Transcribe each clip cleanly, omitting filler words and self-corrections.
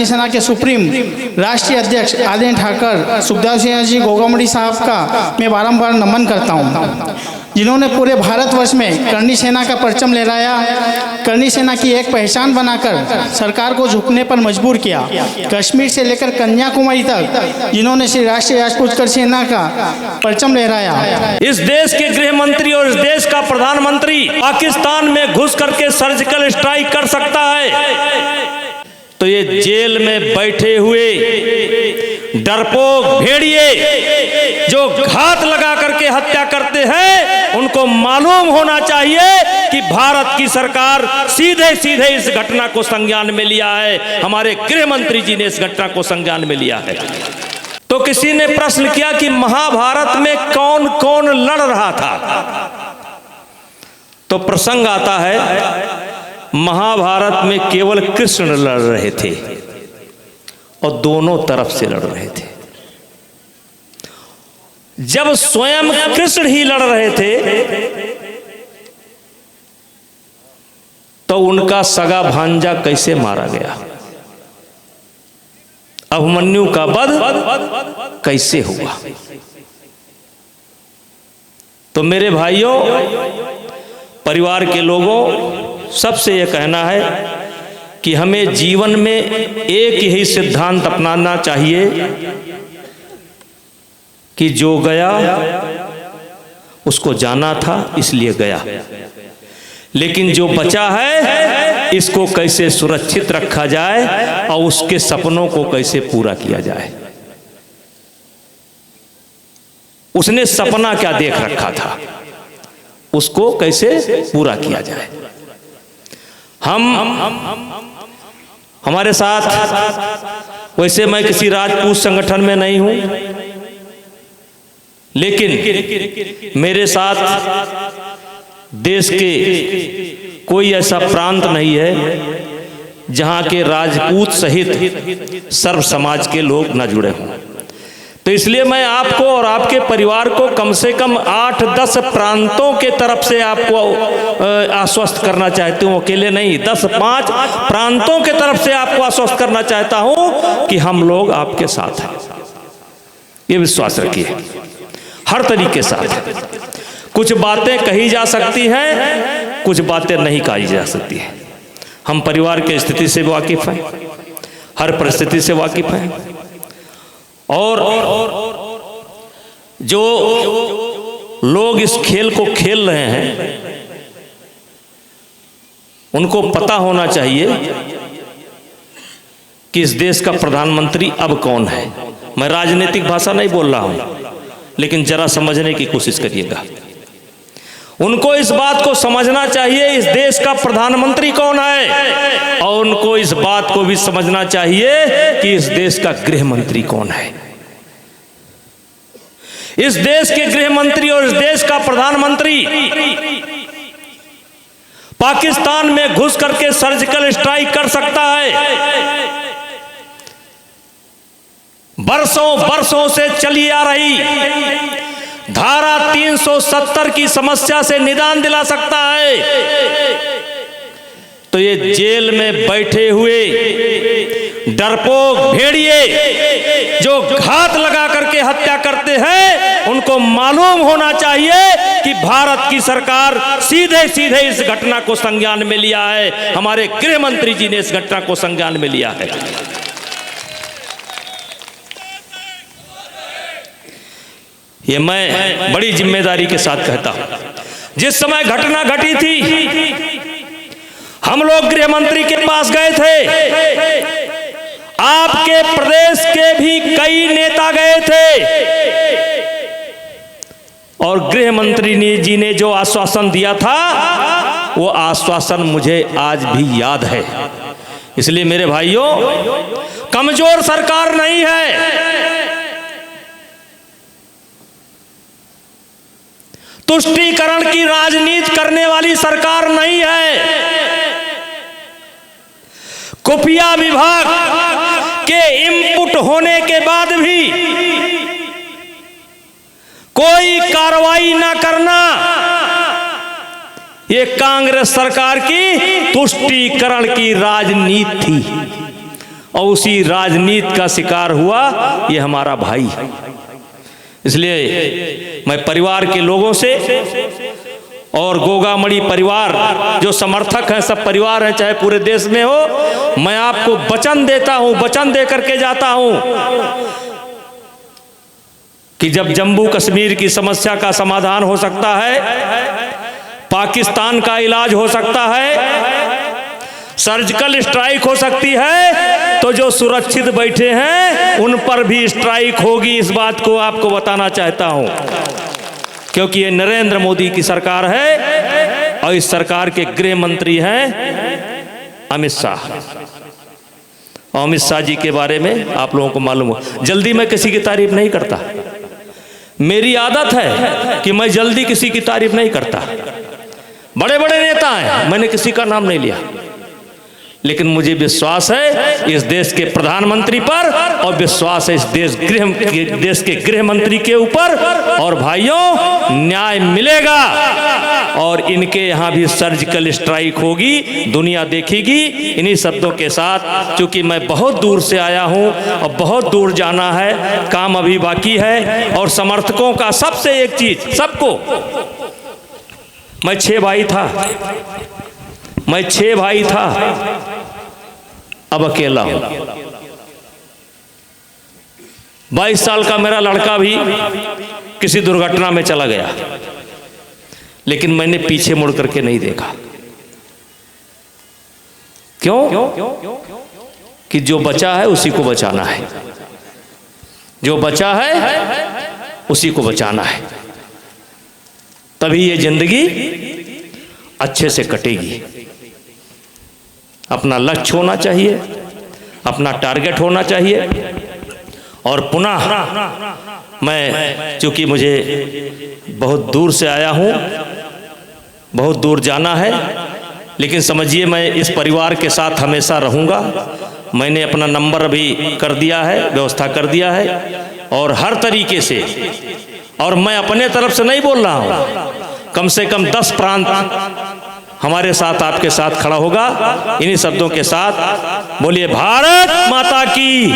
सेना के सुप्रीम राष्ट्रीय अध्यक्ष आदरणीय ठाकर सुखदेव सिंह जी गोगामड़ी साहब का मैं बारंबार नमन करता हूं, जिन्होंने पूरे भारतवर्ष में करनी सेना का परचम लहराया, करनी सेना की एक पहचान बनाकर सरकार को झुकने पर मजबूर किया। कश्मीर से लेकर कन्याकुमारी तक जिन्होंने श्री राष्ट्रीय राजपूत कर सेना का परचम लहराया। इस देश के गृह मंत्री और इस देश का प्रधानमंत्री पाकिस्तान में घुस करके सर्जिकल स्ट्राइक कर सकता है, तो ये जेल में बैठे हुए डरपोक भेड़िए जो घात लगा करके हत्या करते हैं, उनको मालूम होना चाहिए कि भारत की सरकार सीधे सीधे इस घटना को संज्ञान में लिया है। हमारे गृह मंत्री जी ने इस घटना को संज्ञान में लिया है। तो किसी ने प्रश्न किया कि महाभारत में कौन कौन लड़ रहा था, तो प्रसंग आता है महाभारत में केवल कृष्ण लड़ रहे थे और दोनों तरफ से लड़ रहे थे। जब स्वयं कृष्ण ही लड़ रहे थे तो उनका सगा भांजा कैसे मारा गया, अभिमन्यु का वध कैसे हुआ। तो मेरे भाइयों, परिवार के लोगों, सबसे यह कहना है कि हमें जीवन में एक ही सिद्धांत अपनाना चाहिए कि जो गया उसको जाना था इसलिए गया, लेकिन जो बचा है इसको कैसे सुरक्षित रखा जाए और उसके सपनों को कैसे पूरा किया जाए। उसने सपना क्या देख रखा था, उसको कैसे पूरा किया जाए। हमारे साथ वैसे मैं किसी राजपूत संगठन में नहीं हूं, लेकिन मेरे साथ देश के कोई ऐसा प्रांत नहीं है जहां के राजपूत सहित सर्व समाज के लोग न जुड़े हों। तो इसलिए मैं आपको और आपके परिवार को कम से कम 8-10 प्रांतों के तरफ से आपको आश्वस्त करना चाहती हूँ, अकेले नहीं, 10-5 प्रांतों के तरफ से आपको आश्वस्त करना चाहता हूँ कि हम लोग आपके साथ हैं। ये विश्वास रखिए, हर तरीके साथ। कुछ बातें कही जा सकती हैं, कुछ बातें नहीं कही जा सकती हैं। हम परिवार की स्थिति से वाकिफ हैं, हर परिस्थिति से वाकिफ हैं, और जो लोग इस खेल को खेल रहे हैं उनको पता होना चाहिए कि इस देश का प्रधानमंत्री अब कौन है। मैं राजनीतिक भाषा नहीं बोल रहा हूं, लेकिन जरा समझने की कोशिश करिएगा। उनको इस बात को समझना चाहिए इस देश का प्रधानमंत्री कौन है, और उनको इस बात को भी समझना चाहिए कि इस देश का गृह मंत्री कौन है। इस देश के गृह मंत्री और इस देश का प्रधानमंत्री पाकिस्तान में घुस करके सर्जिकल स्ट्राइक कर सकता है। बरसों बरसों से चली आ रही धारा 370 की समस्या से निदान दिला सकता है। तो ये जेल में बैठे हुए डरपोक भेड़िए जो घात लगा करके हत्या करते हैं, उनको मालूम होना चाहिए कि भारत की सरकार सीधे सीधे इस घटना को संज्ञान में लिया है। हमारे गृह मंत्री जी ने इस घटना को संज्ञान में लिया है। ये मैं बड़ी जिम्मेदारी के साथ कहता हूं। जिस समय घटना घटी थी, हम लोग गृह मंत्री के पास गए थे, आपके प्रदेश के भी कई नेता गए थे, और गृह मंत्री जी ने जो आश्वासन दिया था वो आश्वासन मुझे आज भी याद है। इसलिए मेरे भाइयों, कमजोर सरकार नहीं है, तुष्टीकरण की राजनीति करने वाली सरकार नहीं है, खुफिया विभाग के इनपुट होने के बाद भी कोई कार्रवाई ना करना, ये कांग्रेस सरकार की तुष्टीकरण की राजनीति थी। और उसी राजनीति का शिकार हुआ ये हमारा भाई है। इसलिए मैं परिवार के लोगों से और गोगामड़ी परिवार जो समर्थक हैं, सब परिवार हैं चाहे पूरे देश में हो, मैं आपको वचन देता हूं, वचन दे करके जाता हूं कि जब जम्मू कश्मीर की समस्या का समाधान हो सकता है, पाकिस्तान का इलाज हो सकता है, सर्जिकल स्ट्राइक हो सकती है, तो जो सुरक्षित बैठे हैं उन पर भी स्ट्राइक होगी। इस बात को आपको बताना चाहता हूं, क्योंकि ये नरेंद्र मोदी की सरकार है और इस सरकार के गृह मंत्री हैं अमित शाह। और अमित शाह जी के बारे में आप लोगों को मालूम हो, जल्दी मैं किसी की तारीफ नहीं करता, मेरी आदत है कि मैं जल्दी किसी की तारीफ नहीं करता। बड़े बड़े नेता हैं, मैंने किसी का नाम नहीं लिया, लेकिन मुझे विश्वास है इस देश के प्रधानमंत्री पर और विश्वास है इस देश के गृह मंत्री के ऊपर। और भाइयों, न्याय मिलेगा और इनके यहाँ भी सर्जिकल स्ट्राइक होगी, दुनिया देखेगी। इन्हीं शब्दों के साथ, चूंकि मैं बहुत दूर से आया हूँ और बहुत दूर जाना है, काम अभी बाकी है, और समर्थकों का सबसे एक चीज, सबको, मैं 6 भाई था, मैं 6 भाई था, अब अकेला हूं। 22 साल का मेरा लड़का भी किसी दुर्घटना में चला गया, लेकिन मैंने पीछे मुड़ करके नहीं देखा। क्यों? कि जो बचा है उसी को बचाना है, जो बचा है उसी को बचाना है, तभी ये जिंदगी अच्छे से कटेगी। अपना लक्ष्य होना चाहिए, अपना टारगेट होना चाहिए। और पुनः मैं, चूंकि मुझे बहुत दूर से आया हूँ, बहुत दूर जाना है, लेकिन समझिए मैं इस परिवार के साथ हमेशा रहूँगा। मैंने अपना नंबर अभी कर दिया है, व्यवस्था कर दिया है, और हर तरीके से, और मैं अपने तरफ से नहीं बोल रहा हूँ, कम से कम 10 प्रांत हमारे साथ, आपके साथ खड़ा होगा। इन्हीं शब्दों के साथ बोलिए भारत माता की,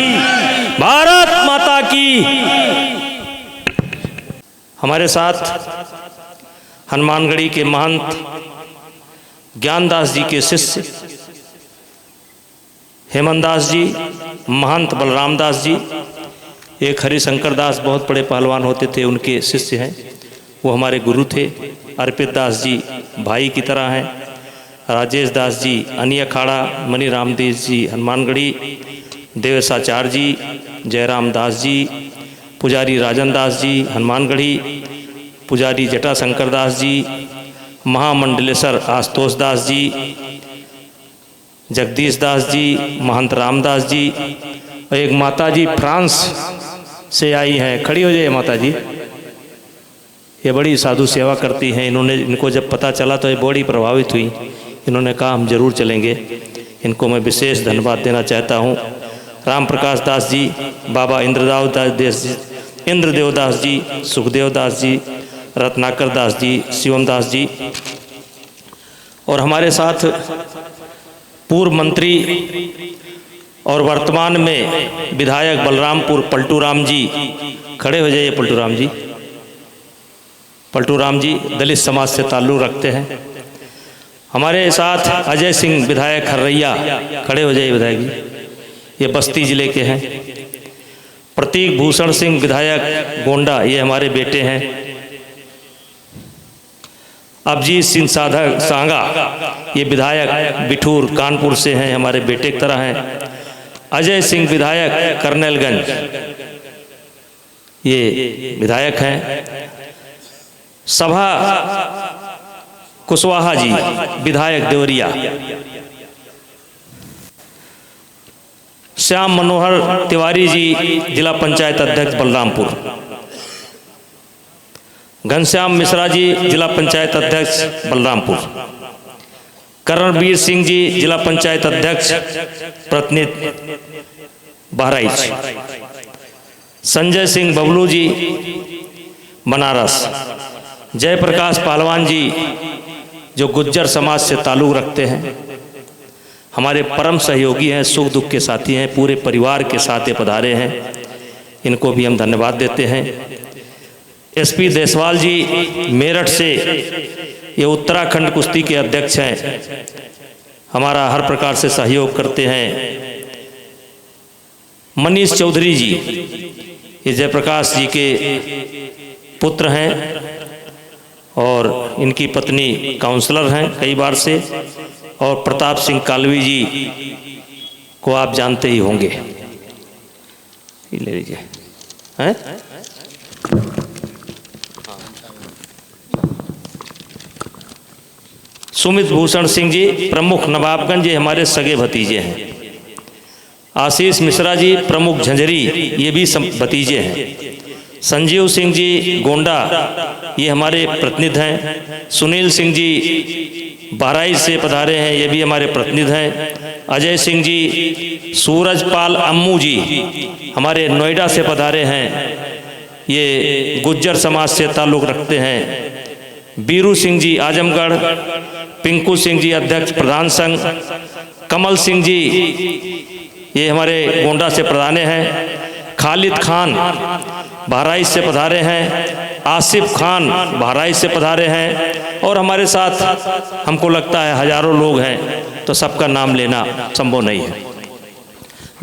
भारत माता की। हमारे साथ हनुमानगढ़ी के महंत ज्ञानदास जी के शिष्य हेमंत दास जी, महंत बलराम दास जी, एक हरिशंकर दास बहुत बड़े पहलवान होते थे, उनके शिष्य हैं, वो हमारे गुरु थे। अर्पित दास जी भाई की तरह हैं। राजेश दास जी अनी अखाड़ा, मनी रामदेव जी हनुमानगढ़ी, देवेशाचार्य जी, जयराम दास जी, पुजारी राजन दास जी हनुमानगढ़ी, पुजारी जटाशंकर दास जी, महामंडलेश्वर आशुतोष दास जी, जगदीश दास जी, महंत रामदास जी, और एक माता जी फ्रांस से आई हैं, खड़ी हो जाइए माता जी, ये बड़ी साधु सेवा करती हैं। इनको जब पता चला तो ये बड़ी प्रभावित हुई, इन्होंने कहा हम जरूर चलेंगे। इनको मैं विशेष धन्यवाद देना चाहता हूँ। राम प्रकाश दास जी, बाबा इंद्रदेव दास जी, सुखदेव दास जी, रत्नाकर दास जी, शिवम दास जी, और हमारे साथ पूर्व मंत्री और वर्तमान में विधायक बलरामपुर पलटू राम जी, खड़े हो जाइए पलटू राम जी। पलटू राम जी दलित समाज से ताल्लुक़ रखते हैं। हमारे साथ अजय सिंह विधायक हर्रैया, खड़े हो जाइए विधायक जी, ये बस्ती जिले के हैं। प्रतीक भूषण सिंह विधायक गोंडा, ये हमारे बेटे हैं। अभिजीत सिंह साधक सांगा, ये विधायक बिठूर कानपुर से हैं, हमारे बेटे की तरह हैं। अजय सिंह विधायक करनेलगंज, ये विधायक हैं। सभा कुशवाहा जी विधायक देवरिया। श्याम मनोहर तिवारी जी जिला पंचायत अध्यक्ष बलरामपुर। घनश्याम मिश्रा जी जिला पंचायत अध्यक्ष बलरामपुर। करणवीर सिंह जी जिला पंचायत अध्यक्ष प्रतिनिधि बहराइच। संजय सिंह बबलू जी बनारस। जयप्रकाश पहलवान जी जो गुज्जर समाज से ताल्लुक़ रखते हैं। हमारे परम सहयोगी हैं, सुख दुख के साथी हैं, पूरे परिवार के साथ ये पधारे हैं, इनको भी हम धन्यवाद देते हैं। एसपी देसवाल जी मेरठ से, ये उत्तराखंड कुश्ती के अध्यक्ष हैं, हमारा हर प्रकार से सहयोग करते हैं। मनीष चौधरी जी, ये जयप्रकाश जी के पुत्र हैं और इनकी पत्नी काउंसलर हैं कई बार से। और प्रताप सिंह कालवी जी को आप जानते ही होंगे, ये ले लीजिए हैं। सुमित भूषण सिंह जी प्रमुख नवाबगंज, ये हमारे सगे भतीजे हैं। आशीष मिश्रा जी प्रमुख झंझरी, ये भी भतीजे हैं। संजीव सिंह जी गोंडा, ये हमारे प्रतिनिधि हैं। सुनील सिंह जी बहराइच से पधारे हैं, ये भी हमारे प्रतिनिधि हैं। अजय सिंह जी, सूरजपाल अम्मू जी हमारे नोएडा से पधारे हैं, ये गुज्जर समाज से ताल्लुक़ रखते हैं। बीरू सिंह जी आजमगढ़, पिंकू सिंह जी अध्यक्ष प्रधान संघ, कमल सिंह जी ये हमारे गोंडा से पधारे हैं। खालिद खान बहराइच से पधारे हैं। आसिफ खान बहराइच से पधारे हैं। और हमारे साथ हमको लगता है हजारों लोग हैं, तो सबका नाम लेना संभव नहीं है।